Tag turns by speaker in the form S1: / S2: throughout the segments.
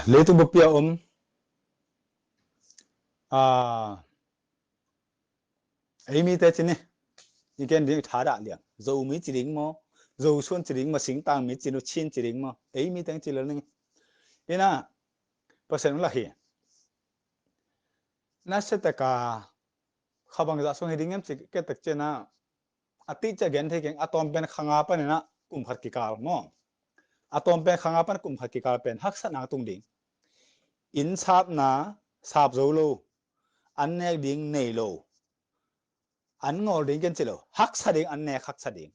S1: lấy tung bút bia ấy mi tết này, ý kiến đi thả đã liền, dầu mi chỉ đỉnh mà, dầu xuân chỉ đỉnh mà sinh tang mi chỉ nó chín chỉ đỉnh mà, ấy mi tết chỉ là này, thế na, bớt xem là hi, na sẽ tất cả, khá bằng giá xuống đỉnh em chỉ cái tất chân na, ati cha gen thế gen atom pen khang apa này na, cùng phát kỳ cao mà, atom pen khang apa cùng phát kỳ cao pen hắc sát nang tung đỉnh, in sáp na, sáp dầu lô, anh này đỉnh này lô. An ngol ding ken chilo hak sa ding an ne hak sa ding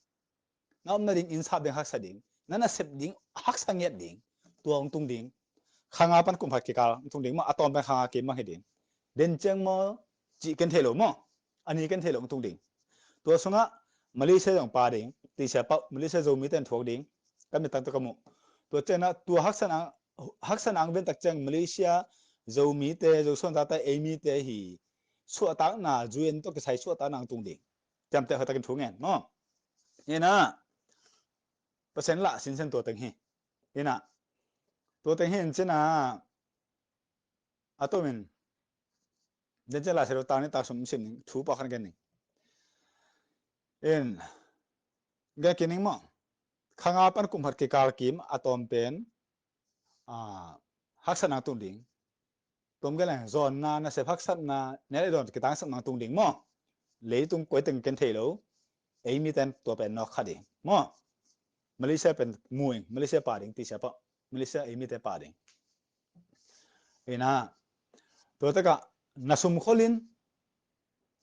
S1: ngom na ding insap ding hak sa ding nana sep ding hak sa nget ding tuang tung ding khanga pan kum phat ki kal tung ding ma atom pa khanga ki ma he ding den cheng mo chi ken thelo mo ani ken thelo tung ding tua sunga malaysia dong pa ding ti sa pa malaysia zo mi ten thok ding kam mi tak to kamu tua chena tua hak san ang ben tak cheng malaysia zo mi te zo son ta ta e mi te hi suốt táng na duyên tôi cái sai suốt táng nàng tung đỉnh chăm te hơi ta cái thú nghe nó như na bớt sen lạ xin sen tua tình hi như na tua tình hi chứ na tôi mình đến chứ là sẽ tao nên tao sống xin thú bao khăn cái này in cái kia nín mà khang áp ăn cùng hạt cái car kim atom pen hắc san nàng tung đỉnh tôm cái này giòn na sẽ hắc san na nếu là giòn cái táng san nàng tung đỉnh mà lấy tung quay từng cái thể lỗ ấy mi tên tua pen nó khá đỉnh mà Malaysia pen muing Malaysia paring ti siapa Malaysia ini te paring ina to taka nasum kholin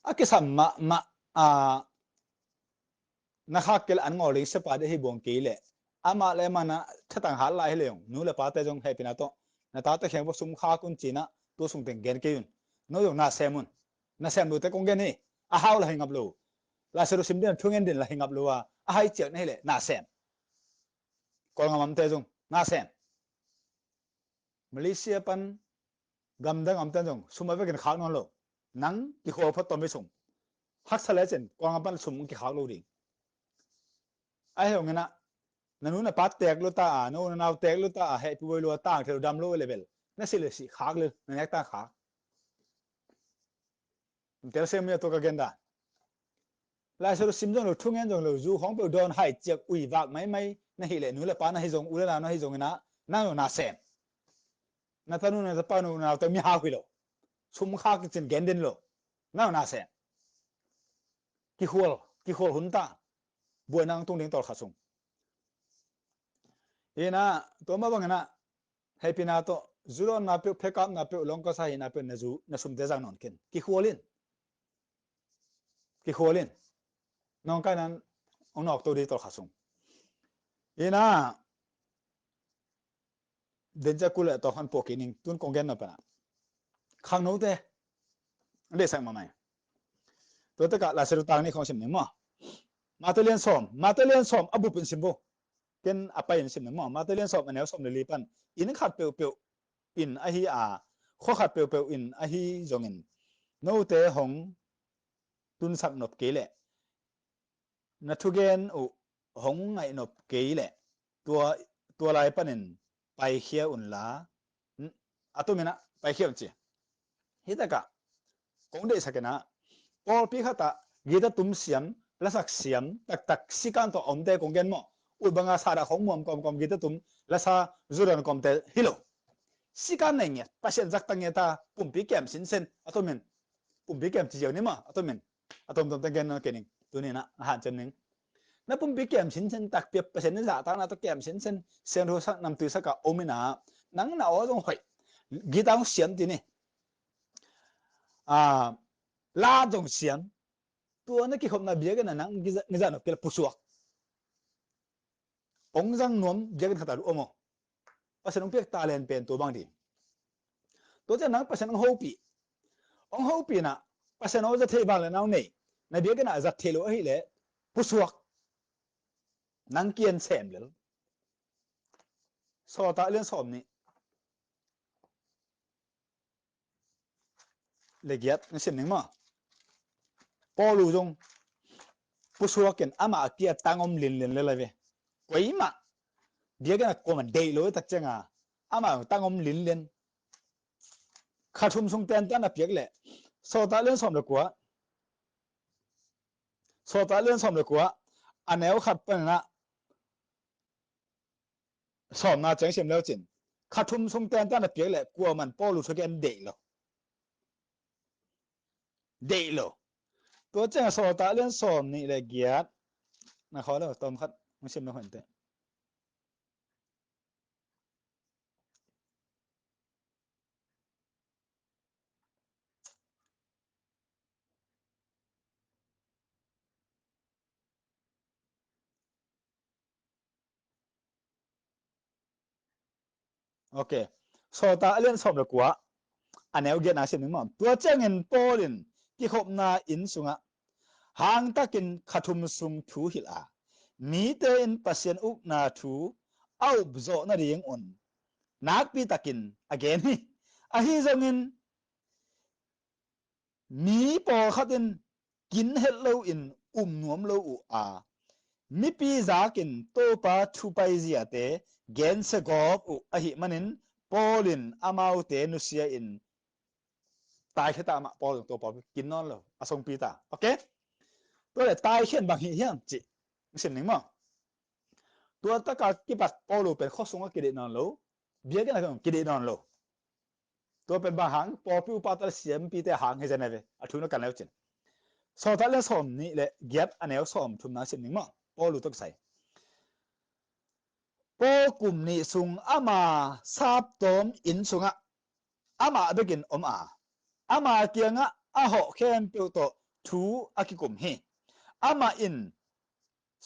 S1: akisam ma na khakel an ngol se pa de hi bong ki le ama le mana thatang hal lai leong nu le pa te jong he pina to na ta te khem bo sum kha kun china to sung teng gen ke yun no yong na sem lu te kong gen ni a haw la hingap lo la se ro sim den thungen den la hingap lo a hai chek nei le na sem ko ngam te jong na sem Malaysia pan gam dang am tan jong suma ve ken khak non lo nang ki kho phat to me sum hak sale chen ko ngam pan sum ki khak lo ding ai hong na nanu na pat tek lo ta no na naw tek lo ta he pu lo ta thel dam lo level na si le si khak le na nek ta khak tel se me to ka gen da la so sim jong lo thung en jong lo zu hong pe don hai chek ui wak mai mai na hi le nu le pa na hi jong u le na hi jong na no na sem na tanu na pa no na to mi ha hui lo sum khak chen gen den lo na sem ki khol hun ta buai nang tung ding tol khasung ina to ma bang na happy na to zuro na pe pick up na pe long ka sa na pe na zu na sum de jang non ken ki kholin nong ka nan ong nok to di tol khasung ina den ja kule to han po kining tun kong gen na pa khang no te le sang ma mai to ta ka la seru tang ni khong sim ni mo matelian som abu pin simbo ken apa in sim mo matelian som anel som le lipan in khat pe in a hi kho khat pe in a hi zongin no te hong tun sak nop ke le na thu gen u hong ngai nop ke le tua lai panin pai khia un la atumina pai khia chi hitaka kong de sakena pol pi khata gita tum siam lasak siam tak sikan to omte kong gen mo u banga sara khong mom kom gita tum lasa zuran kom te hilo sikan nei nge pasien jak tang ta pumpi kem sin sen atomen pumpi kem chi ni ma atomen atom tom tang gen na kening tu ni na han chen ning na pumpi kem sin sen tak pe pasien za ta na to kem sin sen sen ro sak nam tu saka omina nang na o jong hoi gita ng siam ti ni la jong siam tua nó ki khom na bia cái nang ngi za no pel pusuak ong jang nom bia cái khata omo pasen ong pek talent pen to bang di to cha nang pasen ong hopi na pasen o za the bang le naw nei na bia cái na za the lo hi le pusuak nang kian sem le so ta len som ni le giat ni sim ning ma polu jong pusuak ken ama kia tangom lin le ve quấy mà bia cái na ko man dei lo tak chenga ama tangom lin len khathum sung ten tan apiak le so ta len som le kwa so ta len som le kwa aneu khat pan na som na chang sim lo chin khathum sung ten tan apiak le kwa man polu thoken de lo to chang so ta len som ni le giat na kho lo tom khat mong sim no hon te okay so ta len som le kwa aneu giat na sim ni mom to chang en polin ki khop na in sunga hang takin khathum sung thu hil a mi te in pasien uk na thu au bzo na rieng on nak pi takin again hi a hi zongin mi po khatin kin hello in nuam lo u a mi pi zakin to pa thu pai zia te gen se gop u a hi manin polin amau te nu sia in tai khata ma pol to pa kin non lo asong pi ta okay to le tai khen bang hi hiam chi sim ning mo tua ta ka ki pas polo pe kho sunga ki de non lo bia ke na ki de non lo tua pe ba hang po pi pa ta siam pi te hang he jane ve a thu no kan lo chin so ta le som ni le giat anel som thum na sim ning mo polo to sai po kum ni sung ama sap tom in sunga ama begin ama kianga a ho khen pi to thu akikum he ama in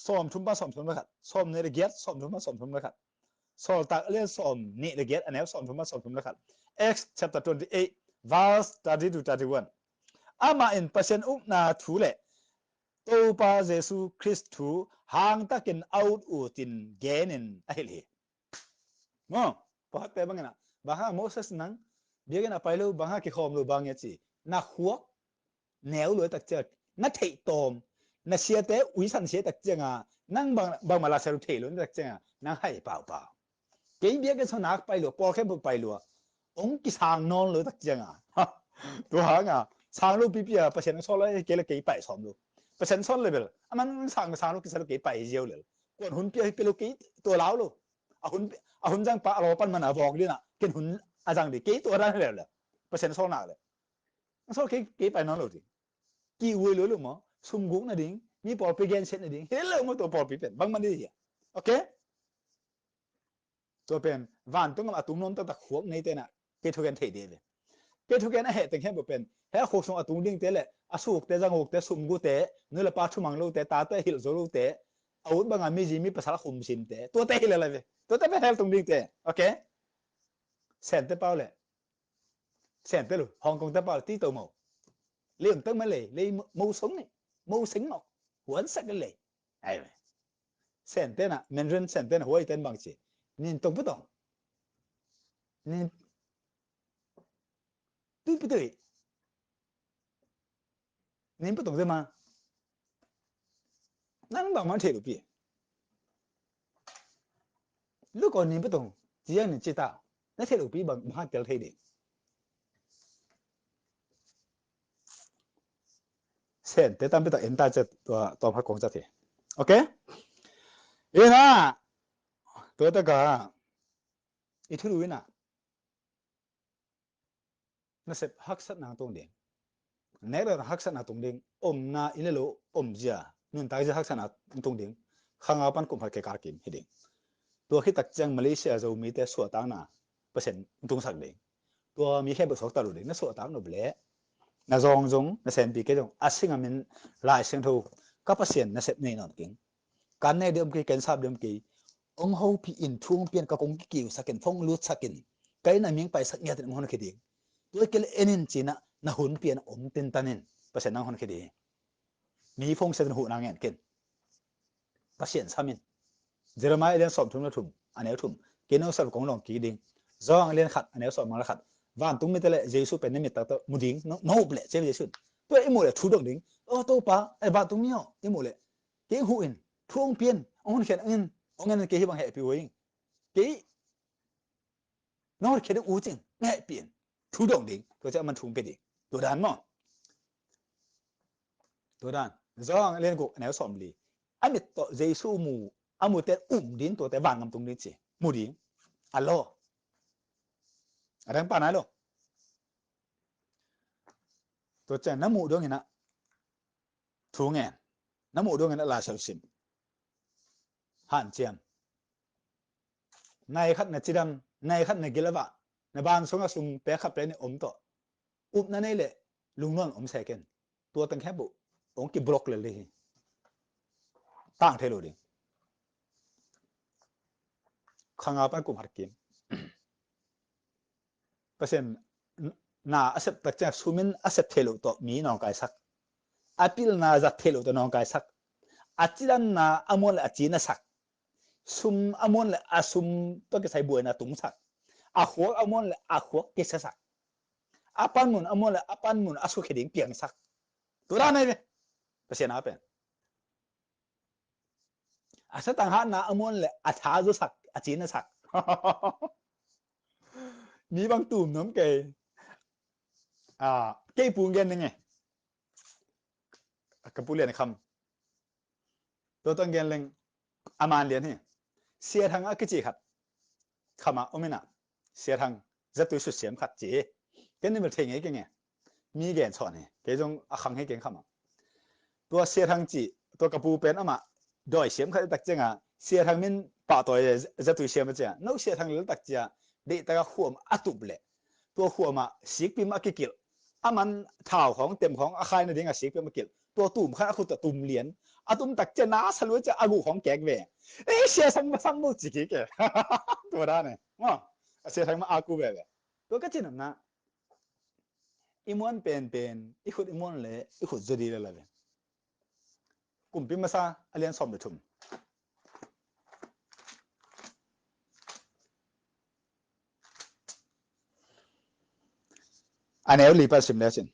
S1: som thum ba som thum ba khat som ne le giat som thum ba som thum ba khat so ta le som ni le get anel som thum la khat Acts chapter 28 verse 30 to 31 ama in pasien uk na thu le to pa jesu christ thu hang takin out utin genin ahili mo pa te bangena baha moses nang biagena pailo baha ki khom lo bang chi na khuak neu lo tak che na thei tom na sia te ui san sia tak chenga nang bang mala sa thei lo tak chenga nang hai pao pao cái biết cái số nát bay lùa bỏ cái bụng bay lùa ông cái sang non lùa đặc trưng à tôi hỏi à sang lúc bị à bác sĩ nói là cái là cái bảy xóm luôn bác sĩ nói là vậy à mình sang lúc cái là cái bảy nhiều rồi còn hun bị lúc cáiตัวlão luôn à hun rằng bà lão pan mình à vọng đi nè cái hun à rằng đi cáiตัวđó rồi là bác sĩ nói nào rồi nói cái bảy nó rồi thì cái uy lùa luôn mà sum gúng là đi mi bỏ bị gen xét là đi hết luôn mà tôi bỏ bị bệnh bằng mình đi okตัวเป็นวันต้องมาตุ้มน้องตั้งแต่ขวบในเต้น่ะเกทุกันเทดีเลยเกทุกันเหตุแต่แค่บ่เป็นแค่โคชงอตุ้งดิ้งเต้เลยอาสุกเต้จังหกเต้สุ่มกูเต้เนื้อละปาชุ่มังลูกเต้ตาเต้หิลโซลูกเต้อาวุธบางอันมีจีมีภาษาขุมชิมเต้ตัวเต้เลยเลยตัวเต้ไม่ให้ตุ้งดิ้งเต้โอเคเซนเต้เป้าเลยเซนเต้ลูฮ่องกงเต้เป้าที่ตัวหมูเลี้ยงตั้งมาเลยเลยมูสงนี่มูสิงหมอกหัวสักกันเลยไอ้เซนเต้น่ะมันเรื่องเซนเต้น่ะหัวไอ้เต้นบางทีนี่ตรง不懂你对不对？您不懂对吗？那帮忙铁路币，如果你不懂，只要你知道，那铁路币帮掉铁的。先，得当不到人大这多发工作的，OK？因为呢，多这个一铁路呢，那是黑色那东的。那个黑色那东的，那一路家，nun tayo sa haksan at tung ding, hangapan kung hakikakin hiding. Tua kita jang Malaysia zo mi te suatang na, pasen tung sak ding. Tua mi hebe sok talu ding, na suatang no ble, na zong zong, na sen pi ke zong, asing amin lai sing thu, kapasien na set nei non king. Kan ne dem ki ken sab dem ki, ong ho pi in thung pian ka kong kiu sakin phong lut sakin, kay na ming pai sak ngat mo na kiding. Tua kel enin china na hun pian tin tanin, pasen nang hon kiding. Mi phong sẽ hụ nàng ken bác sĩ sao mình giờ mai lên sọm thùng nó thùng anh ấy thùng cái nó sọm cũng lòng kỳ đinh do anh lên khát anh ấy sọm mang khát và tung mi tele Jesus pen mi ta mu ding no ble che Jesus tôi em mole thu động đinh tôi pa ai và tung mi ho em mole cái hụ in thuông piên ông khen ông en cái hi bằng hệ pi wing cái นอร์เคดอูจิงแง่เปลี่ยนทุดงดิ่งตัวจะมันทุ่งไปดิตัวด้านมั้งตัวด้านจ้องเล่นกูแนวสอมลีไอ้เม็ดตัวเจสูมูอามูเตดินตัวแต่วางกำตรงนี้สิมูดิ่งอัลโลอะไรป่านั้นหรอตัวจะน้ำมูดวงเงินนะทุ่งเงินน้ำมูดวงเงินลาเชลซิมหันเจียมในขัดในจิดัมในขัดในกิลวะในบ้านสงฆ์สุ่มเปะขับไปในอมโตอุบนั่นนี่แหละลุงนนอมเสกันตัวตั้งแค่บุองค์กิบล็อกเลยตั้งเทโลดิข้างอาปันกุมหักกิมเปอร์เซ็นต์น่าอาศัยตักจากสุมินอาศัยเทโลตัวมีน้องกายสักอาพิลน่าจะเทโลตัวน้องกายสักอาจิดันน่าอมวลอาจีน่าสักซุมอมวลอาซุมตัวก็ใส่บัวน่าตุ้งสักอาหัวอมวลอาหัวเกษสักอาปันมุนอมวลอาปันมุนอาสุขดิ่งเปียงสักตัวนั้นเลยเปอร์เซ็นต์อาเป็นอาศัยต่างหากน่าอมวลอาท้าจุสักอาจีน่าสักมีบางตุ่มน้ำเกยเกยปูนเงินยังไงกับปูเรียนคำตัวต้นเงินเล็งอามานเรียนนี่เสียทางกิจิขัดขมาโอเมนะเสียทางจะตัวสุดเสียมขัดจีกันนี่มันเทงไงกันไงมีเงินสอนไงเกยจงขังให้เก่งขมาตัวเสียทางจีตัวกับปูเป็นอามาโดยเสียมขัดตักเจงเสียทางมินป่าตัวจะตัวเสียมเจ้าโน้เสียทางเลือดตักเจ้าเด็กตะหัวมาตุบเลยตัวหัวมาสิกพิมอากิกิลอามันเท้าของเต็มของอาคายในเด้งสิกพิมอากิลตัวตุ่มข้าคุณตัวตุ่มเหรียญอาตุ่มตักเจน่าสรุปจะอากูของแกงเวเสียทั้งมาสั่งมูจิกิเกตัวด้านเนี่ยว่าเสียทั้งมาอากูเวตัวก็จริงนะอิมวนเป็นอีขุดอิมวนเลยอีขุดจุดีเลยเลยกลุ่มพิมพ์มาซาเรียนสอบเดือดทุ่มอันนี้ลีปัสซิมเลสิน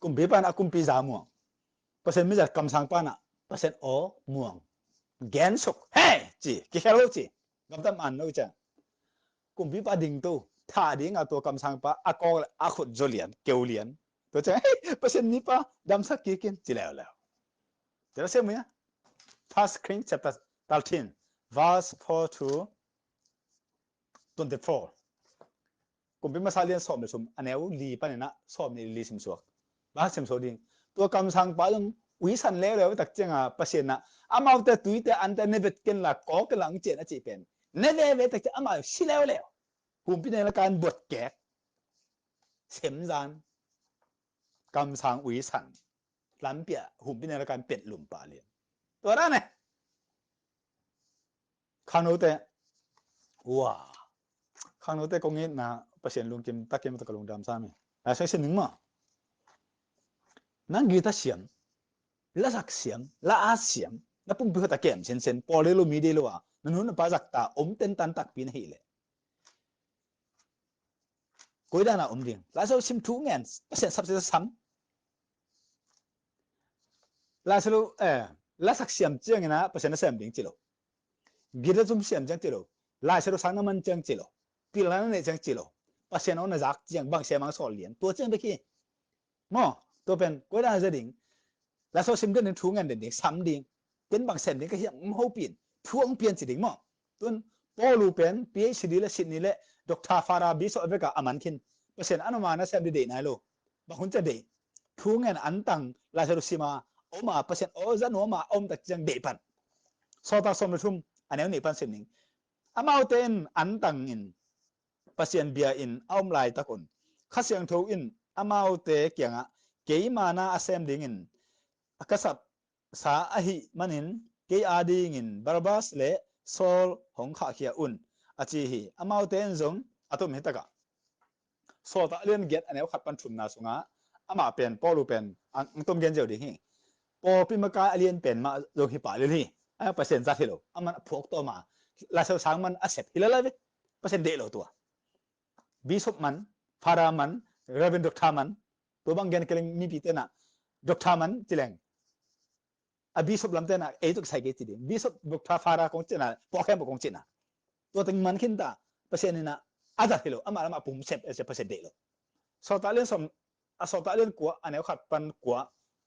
S1: กุมพีปันอากุมพีจามัวเปอร์เซ็นต์ไม่จากกำสังปันอ่ะเปอร์เซ็นต์โอม่วงแกนสุกเฮ้จีกี่แค่รู้จีกำตั้มอันนู้จังกุมพีปันดิ่งตู้ท่าดิ่งเอาตัวกำสังปะอากอลอาขุดโจเลียนเกลเลียนตัวจังเฮ้เปอร์เซ็นต์นี้ปะดำสักกี่กินจีแล้วเดี๋ยวเสียมั้ย First King chapter 13 verse 4 to 24กุมพีมาซาเลียนสอบเดือดทุ่มอันนี้ลีปันเนี่ยนะสอบนี่ลีสิมสวกบ้าสิมสวดิ่งตัวกำสังปะยังวิสันแล้วตักเจ้าเปอร์เซ็นต์นะอามาแต่ตุยแต่อันแต่เนเวตกันละก็กำลังเจนจีเป็นเนเวตตักเจ้าอามาสิแล้วหุ่มพิจารณาการบทแก่เข็มจานกำสังวิสันล้ำเปียหุ่มพิจารณาการเป็ดหลุมป่าเลียนตัวนั้นเนี่ยข้างโน้ตแต่ว้าข้างโน้ตแต่กงเงินนะเปอร์เซ็นต์ลุงกิมตักกิมตะกลุงดำซ้ำเนี่ยแต่ใช้เส้นหนึ่งมั้งนั่งกีตาร์เสียมละสักเสียมละอาเสียมนับปุ่มพิจารณาเกมเซนพอเรโลมีเดโลอ่ะนั่นหุ่นป้าจักตาอมเต็นตันตักปีนให้เลยกุยดานาอมดิ่งลาโซชิมทุ่งเงินเปอร์เซ็นต์สับเซตซ้ำลาโซละสักเสียมเจียงนะเปอร์เซ็นต์เสียมดิ่งจิโลกีตาร์จุ่มเสียมจังจิโลลาโซสังน้ำมันจังจิโลปีละนั่นจังจิโลเปอร์เซ็นต์นั้นจักจังบางเสียมังสอลเลียนตัวจังไปขี้มั้งตัวเป็นกุยดานาจะดิ่งลาโซชิมเดินทุ่งเงินดิ่งซ้ำดิ่งเป็นบางเสียมดิ่งก็ยังไม่หูเปลี่ยนทุ่งเปลี่ยนจิดิ่งมั้งตัวพอลูเป็น PhD และสิทธิ์นี่แหละดรฟาราบิโซเอเวกาอามันคินเปอร์เซ็นต์อันมานะเสียมดีๆนายโลบางคนจะดีทุ่งเงินอันตังลาโซซิมาโอมาเปอร์เซ็นต์โอจะโนมาอมตักจังเดปันสอตาสมรทุมอันนี้นี่ปันเสียงหนึ่งอามาเต็นอันตังอินเปอร์เซ็นต์เบียอินอมลายตะคนข้าเสียงทูอินอามาเตเกียงะเกี่ยมานาอาเซมดิ่งอินกษัตริย์สาอหิมันินเกี่ยอาดิ่งอินบาร์บาสเลโซลหงขาเขียอุนอาจีฮีอามาเต็นจงอาตุมเฮตกะสอตาเลียนเกียอันนี้ขัดปันชุมนาสุงะอามาเป็นปอลูเป็นอังตุมเกียนเจ้าดิ่งฮีพอพิมพ์การเรียนเป็นมาลงหิป่าเลยนี่เปอร์เซ็นต์จะที่เรามันพวกตัวมาลาเซลสังมันอาเซปฮิลาเลยเปอร์เซ็นต์เดลตัวบิชอปมันฟารามันเรเวนด็อกทามันตัวบางแกนเกลิงมีพิเตนะด็อกทามันจิเลง a bishop lam te na e tu sai ke ti ding bishop buk tha fara kong chena po khem kong chena to ting man khin ta pasen na ada hilo ama ma pum sep ese pasen de lo so ta len som a so ta len kwa aneu khat pan kwa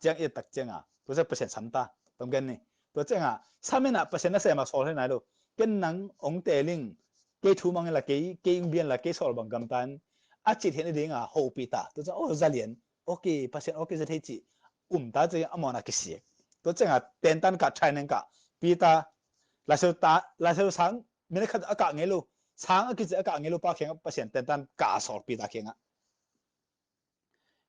S1: chang e tak chenga to se pasen samta tom gen ni to chenga samena pasen na se ma sol he na lo ken nang ong te ling ke thu mang la ke bian la ke sol bang gam tan a chi the ni ding a ho pi ta to o za lian okay pasen okay za the chi ta che amona ke si to chenga ten tan ka training ka pi ta la seu sang mene khat aka ngelo sang a ki che aka ngelo pa khenga pasen ten tan ka sol pi ta khenga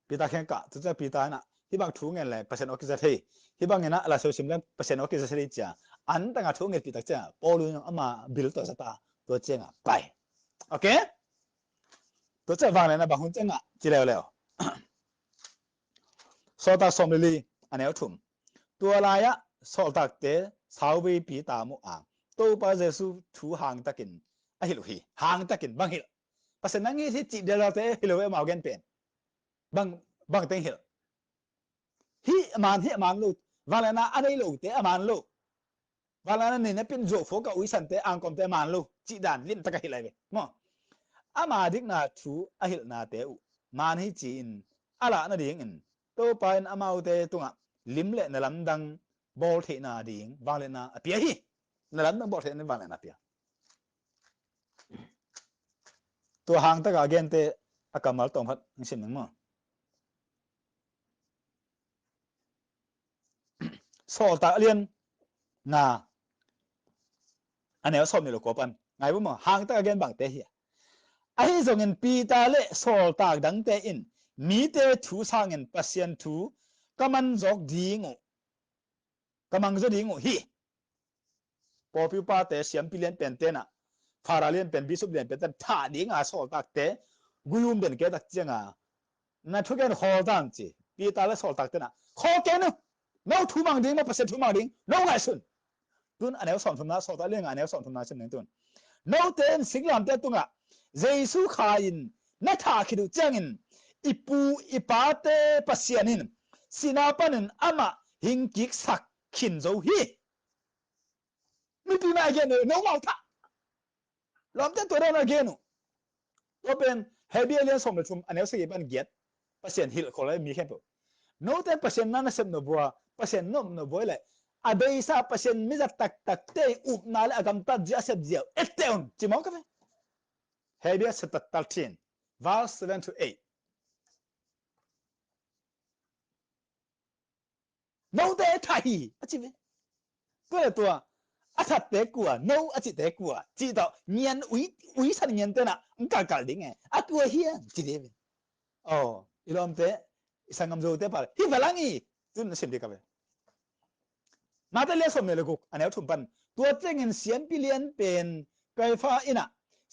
S1: pi ta khen ka to che pi ta na hi bang thu ngen le pasen okay za the hi bang na la seu sim le pasen okay za the cha an ta nga thu ngen pi ta cha polu ama bil to sa ta to chenga pai okay to che wang le na ba hun chenga chi le le so ta som li anel thum tua la ya so ta te sao vi pi ta mu a to pa jesu thu hang takin a hil hi hang takin bang hil pasen na ngi thi chi de la te hilo e mau gen pen bang te hil hi man lu wala na anei lu te aman lu wala na ne pin zo fo ka ui san te ang kom te man lu chi dan lim ta ka hilai be mo ama dik na thu a hil na te u man hi chi in ala na ding in to pa in amau te tunga lim le na lam dang bol the na ding wala na apia hi na lam dang bol the na wala na apia to hang ta ga gen te akamal tong phat sim mo so ta lien na anel som ni lo ko pan ngai bu mo hang ta gen bang te hi ai zong in pi ta le sol tak dang te in mi te thu sang in pasien thu kaman jok ding kamang zo ding hi po pi pa te siam pilien pen te na faralien pen bisup len pen tha ding a sol tak te guyum ben ke tak chenga na thu gen hol dang chi pi ta le sol tak te na kho ke no thu mang ding ma pasien thu mang ding no ngai sun tun anel som thum na sol ta le anel som thum na chen nen tun no ten singlam te tunga jesu khain na tha khidu changin ipu ipate pasianin sinapanin ama hingkik sak khin zo hi mi pi na gen no mau tha lom te to na gen open hebelian som thum anel se ban get pasien hil ko le mi khem no ten pasien na sem no bua pasien no boile abei sa pasien mi za tak te up na le agam ta ja sep jiao eteon chi mo ka Hebrews chapter 13 verse 7 to 8 no te thai achi ve ko le tua athat te kwa no achi te kwa chi to nyen ui san nyen te na ka ding e atwa hia chi de oh ilom te isangam zo te pa hi balangi tun sim de ka ve na te le som le ko anel thum pan tua chengin sian billion pen kai fa ina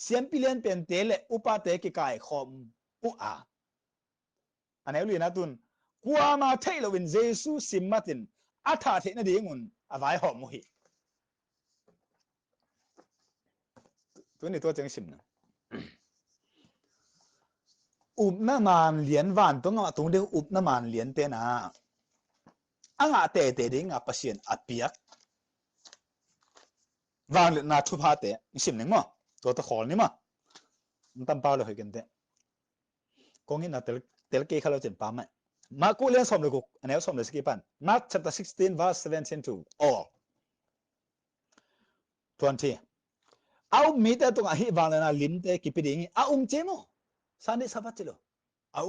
S1: sian billion pen te le upa te ki kai khom u a anel li na tun kwa ma thailo win jesu simmatin atha the na dingun avai ho mu hi tu ni to cheng sim na na man lian van to nga tung de na man lian te na anga te ding a pasien apiak van le na thu pha te sim ning mo to khol ni ma tam pa lo he gen te kong in na tel ke khalo chen pa ma ma ku len som le ku anel som le skipan Mark chapter 16 verse 17 to all 20 au mi te to hi wang na lim te ki pi ding a che mo san de sabat lo a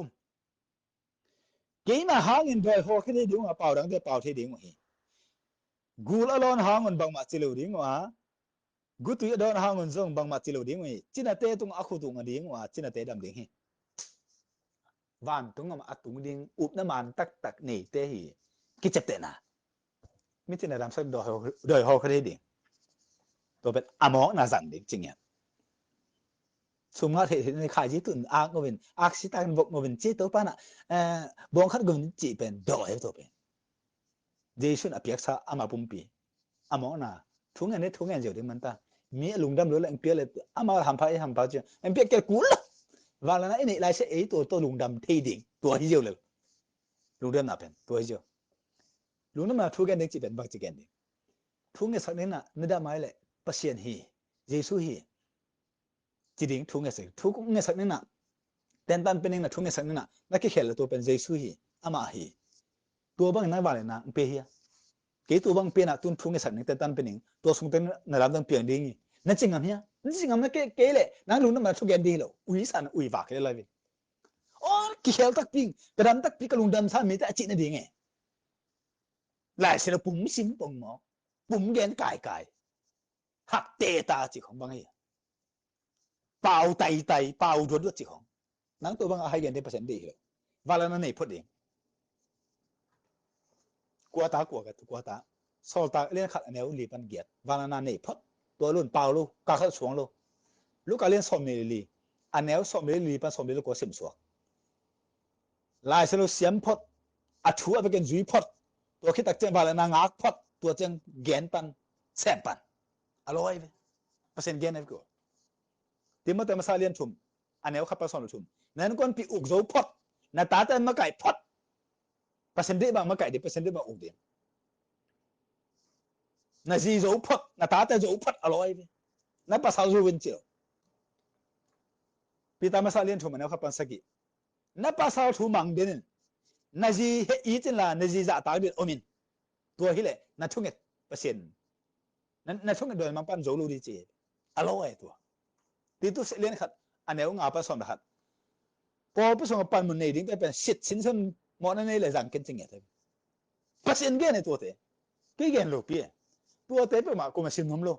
S1: ke na hang in doi ho ke de ding a pau dang te pau the ding hi gul alon hang on bang ma chilo ding wa gu tu don hang on zong bang ma chilo ding hi china te tung a khu tung a ding wa china te dam ding hi van tung ma atung ding na man tak ni te hi ki chep te na mi china ram sa doi ho ke de ding to bet among na zang ding ching ya sum nga the ni khai ji tun a ngo bin accident bok ngo bin chi to pa na bong khat gun chi pen do e to pen jesun apiak sa ama pumpi amo na thungen ne thungen je de man ta mi lungdam lo la ang pia le ama ham pa je ang pia ke kul và là nãy này lại sẽ ấy tôi lungdam thi điện tôi hi je le lungdam na pen tôi hi je lúc mà thu gen đến chỉ bên bạc chỉ gen đi thu nghe sắc nên là nơi đã mai lại patient hi Giêsu hi chỉ định thu nghe sắc thu cũng nghe sắc nên là tên tan bên là thu nghe sắc nên là cái khel là tôi bên Giêsu hi ama hi tua bang nai vale na pe hi cái tua bang pe na tun thu nghe sắc nên tên tan bên tua sung tên là làm đang piang đi nó chừng ngắm nhá nó chừng ngắm cái lệ nó lúc mà thu gen đi rồi ui san ui vạc cái lại oh cái khel tắc ping cái đam tắc ping cái lùng đam san mấy ta chỉ nó đi nghe lại sẽ là bùng xin bùng mỏ bùng gen cài hạt tê ta chỉ không bằng gì bao tay bao ruột chỉ không nắng tôi bằng hai gen để percent đi rồi và là nó này phốt đi qua ta sau ta liên khát nếu lì ban giết và là nó này phốtตัวรุ่นเปล่าลูกกาเข้าสวงลูกการเล่นสมนี่ลีอันแนวสมนี่ลีปันสมนี่ลูกก็สิมสวงลายสโลเสียมพดอัดชัวไปกันจุยพดตัวคิดตักเจนบาลนางอักพดตัวเจนเกนปันแสบปันอร่อยไปเปอร์เซ็นต์เกนได้ก็ที่เมื่อแต่มาซาเลียนชุมอันแนวขับไปสอนชุมนั้นก่อนปีอุกโจพดนาตาแต่มาไก่พดเปอร์เซ็นต์ได้บางมาไก่ดิเปอร์เซ็นต์ได้บางอุกเดียนาซีโจพดนาตาแต่โจพดอร่อยไปนั่นภาษาจูวินเจียวปีตามาซาเลียนชุมอันแนวขับปันสกินั่นภาษาชูมังเดนนาซีเฮอีจินลานาซีจะตายเดือดอมินตัวที่แหละนั่นทุ่งเงินเปอร์เซ็นต์นั่นทุ่งเงินโดยมันปั้นโจลูดีเจอร่อยตัวที่ตัวเลี้ยงขัดอันนี้งาผสมขัดพอผสมกับปั้นมันนี่ดิ้งแต่เป็นสิทธิ์สินสมมอนั่นนี่เลยสั่งกินจริงๆเลยเปอร์เซ็นต์เงี้ยในตัวเตะกี่เงี้ยลูกพี่ตัวเตะเป็นมากูมาสินน้ำลูก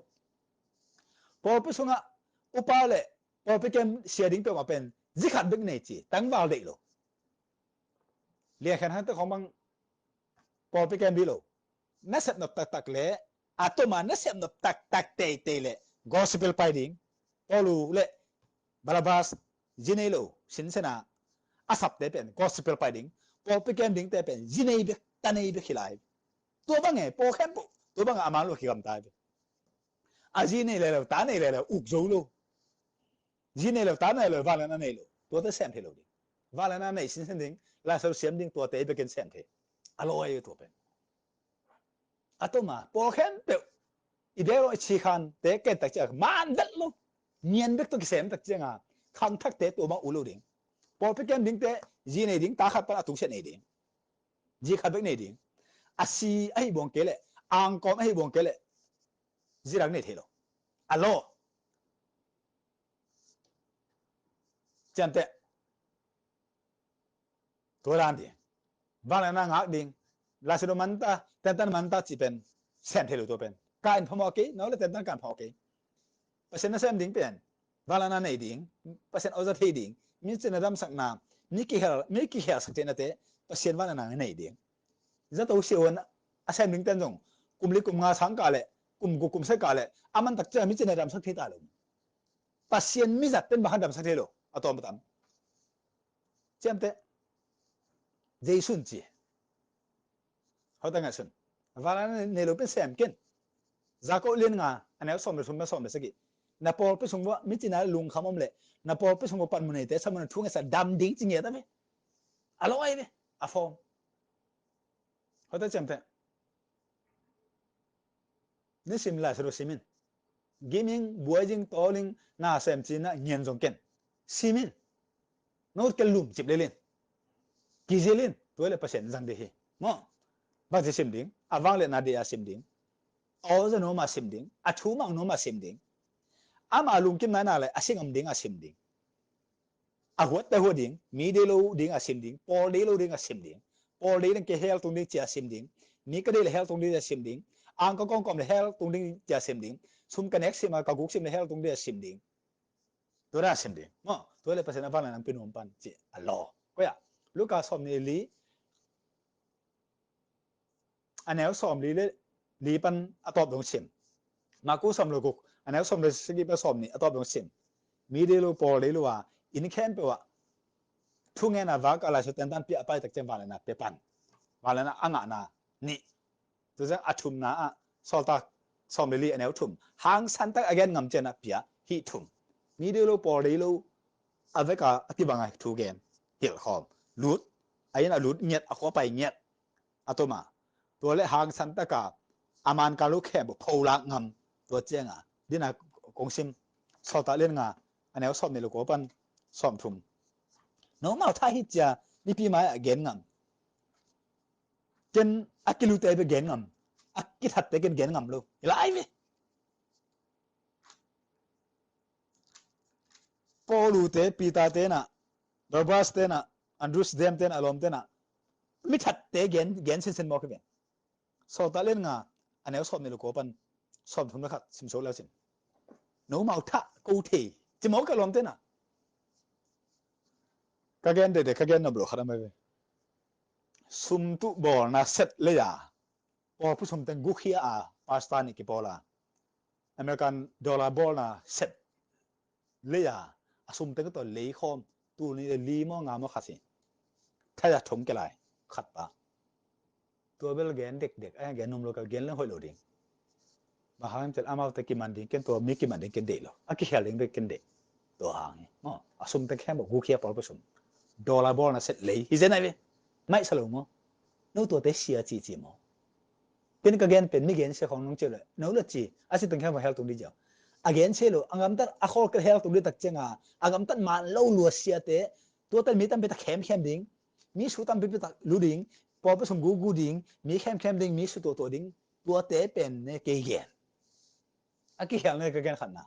S1: พอผสมกับอุปาเลยพอไปเกมเสียดิ้งเป็นมาเป็นจิขัดบิ๊กเนจีตั้งวาลเด็กลูกเรียกแค่นั้นแต่ของบางพอไปเกมดีลูกนักเสพนับตักเละอาตัวมันนักเสพนับตักเตะเละกอสเปลไปดิ้งพอลูเละบาลาบาสจีเนโลสินเสนาอาสับเตเป็นกอสเปลไปดิ้งพอไปเกมดิ้งเตเป็นจีเนบิตันเนบิขิลายตัวบางไงพอแค่ปุ๊ตัวบางอามาลูขิกำตายอาจีเนเลยตาเนเลยอุกโจโลจีเนเลยตาเนเลยวาลานาเนโลตัวเตเซมเทโลดิ้งวาลานาเนสินเสดิ้งลาเซลเซียมดิ้งตัวเตไปกินเซมเทอร่อยตัวเป็นอาตัวมาพอแค่เปอีเดียวชีคันเตะเกตตักเจ้ามันดัดลูกเงียนเด็กตัวเกษมตักเจ้าคันทักเตะตัวมาอุลุดิ้งพอไปเกมดิ้งเตะจีเนดิ้งตาขัดปนตุกเชนเนดิ้งจีขัดเบกเนดิ้งอาซีไอ้บงเกลอังกอมไอ้บงเกลจีรักเนเทโลอัลโลจันเตะตัวร้านดิ้งวาลานางักดิ้งลาสโดมันตาเต็นตันมันตาจีเป็นเซมเทโลตัวเป็นการพอมอเกน้องเลยเต็นตันการพอเกเปอร์เซ็นต์เซมดิ้งเป็นวาลานาเนดิ้งเปอร์เซ็นต์เอาจะเทดิ้งมีเจนดำสักน้ำมีกี่เฮลสักเจนเตะเปอร์เซ็นต์วาลานาเนดิ้งจะตัวเสียวันอาเซมดิ้งเต็นจงกลุ่มลิกลุ่มงาสังกาเลกลุ่มเสกาเลอามันตักเจอมีเจนดำสักเทตาลงเปอร์เซ็นต์มีจัดเป็นบ้านดำสักเทโลอะตัวมันตั้มเจมเตะเจสุนจีเขาตั้งไงสุนวาลานาเนโลเป็นเซมกินจาก็เลี้ยงงาอันนี้สมเด็จสมเด็จสมเด็จสกินาพอไปส่งว่ามิจินาลุงขมอมเลยนาพอไปส่งว่าปันมุนเนเตสมันทุ่งเอสดำดิ้งจริงเหรอท่านพี่อร่อยไหมอาฟอมเขาตั้งจำแต่นี่สิมลาสโรซิมินกิมิงบัวจิงโตลิงนาเซมจีน่าเงียนจงเกนซิมินโน้ตเกลุ่มจิบเลลินกิเจลินตัวเลเปอร์เซ็นต์จังเดียมั้งบางทีซิมดิ้งอาวางเลนาเดียซิมดิ้งเอาจะโนมาซิมดิ้งอาชูมังโนมาซิมดิ้งอามาลุงกิมนั่นอะไรอาศิงอมดิ้งอาซิมดิ้งอาหัวแต่หัวดิ้งมีเดโลดิ้งอาซิมดิ้งพอเดโลดิ้งอาซิมดิ้งพอเดโลเกเฮลตรงนี้จะอาซิมดิ้งนี่ก็เดโลเฮลตรงนี้จะอาซิมดิ้งอังก็กองกอมเฮลตรงนี้จะอาซิมดิ้งซุ่มกันเอ็กซิมากากุกซิมเฮลตรงนี้อาซิมดิ้งตัวนั้นอาซิมดิ้งมั้งตัวเลเปอร์เซ็นต์ฟังแล้วนั่นเป็นหนุ่มปันเจอัลลอฮ์ก็อย่าลูกค้าสอมนี่ลีอันนี้สอมลีปันอัตตบดงซิมมากูสอมลูกอันนี้สมเด็จสกิปสมนี่อัตบงซิมมีเดลูปอลเลยลูว่าอินแคนเปว่าทุ่งเงินน่ะวักอะไรสุดแต่ตันปีอภัยตักเจมวาเลนะเปปันวาเลนะอ่างน่ะนี่ตัวเจ้าอัฐุมนะสอลตาสมเลยอันนี้ทุ่มหางสันตักอเกนงำเจนะเปียฮีทุ่มมีเดลูปอลเลยลูเอาไว้กับอธิบังไงทูเกนเกี่ยวข้องลูดไอ้น่ะลูดเงียดเอาเข้าไปเงียดอัตมา ตัวเลหางสันตะกาอามันกาลุแค่บุพลังงำตัวเจียงดินะกงซิมสอตาเล่นงาอันนี้สอบในลูกปันสอบทุ่มน้องมาท่าฮิจานี่พี่มาเกณฑ์งำเกณฑ์อักกิลุเตไปเกณฑ์งำอักกิทัดเตเกณฑ์งำลูกอะไรไหมปอลูเตปีตาเตนะบาบาสเตนะอันดรูสเดมเตนะอารมณ์เตนะไม่ทัดเตเกณฑ์เซนมอกเบียสอตาเล่นงาอันนี้สอบในลูกปันสอบทุ่มนะครับสิมโซแล้วสิน้องมาท่ากูทีจะมอกอารมณ์เตนะกะเกณฑ์เด็กกะเกณฑ์นับลูกขนาดไหนซุ่มตุบอลน่ะเสร็จเลยอ่ะพอผู้ชมแต่งกุขี้ปาสตานิกิบอลอเมริกันดอลลาร์บอลน่ะเสร็จเลยอ่ะซุ่มแต่งก็ตัวเลี้ยคอมตัวนี้ลีมองงามขัดสิถ้าจะถมกันไรขัดปะตัวเบลเกนเด็กไอ้เกนนุ่มโลกเกนเรื่องหอยโหลดิ้งมาหางจะอามาตะกิมันดิ้งเกนตัวมีกิมันดิ้งเกนเด็กหรออ่ะกี่เฮลิงเด็กเกนเด็กตัวหางอ๋อซุ่มแต่งแค่บอกกุขี้ปอลผู้ชมดอลลาร์บอลน่ะเสร็จเลยฮิเจนไงเว้ไม่สโลมั้งนู้ตัวเตะเสียจีมั้งเป็นกระเกนเป็นไม่เกนเสียของน้องเจเลยนู้ละจีอาศัยตั้งแค่มาเฮลตรงนี้เจ้าอาเกนเชลอังกฤษตัดอาคอลก็เฮลตรงนี้ตักเจ้าอังกฤษตัดมันเล่าลัวเสียเตะตัวตัดมีตั้งเป็นตักเข้มดิ้งมีสุดตั้งเป็นตักลูดิ้งพอผสมกูดิ้งมีเข้มดิ้งมีสุดตัวดิ้งตัวเตะเป็นเนี่ยเกย์เกนอากิเฮลเนี่ยกระเกนขันนะ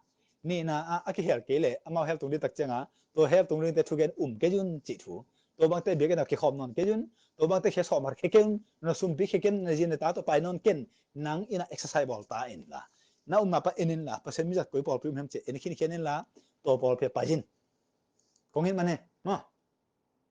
S1: นี่นะอากิเฮลเกเลยอามาเฮลตรงนี้ตักเจ้าตัวเฮลตรงนี้แต่ทุกเกนเกจุนจิตูตัวบางเตะเบียกันเอาขี้ขมนอนเกจุนตัวบางเตะแค่สอบมาแค่เกนนั่นซุ่มปีแค่เกนในจีนตาตัวไปนอนเกนนังอินะเอ็กซ์ไซส์บอลตาอินละน้ามาปะอินละเพราะฉะนั้นมีจัดกุยบอลพิมพ์เห็นเจอินขี้นี่ละตัวบอลเพียบไปจินคงเห็นมันเนี่ยเนาะ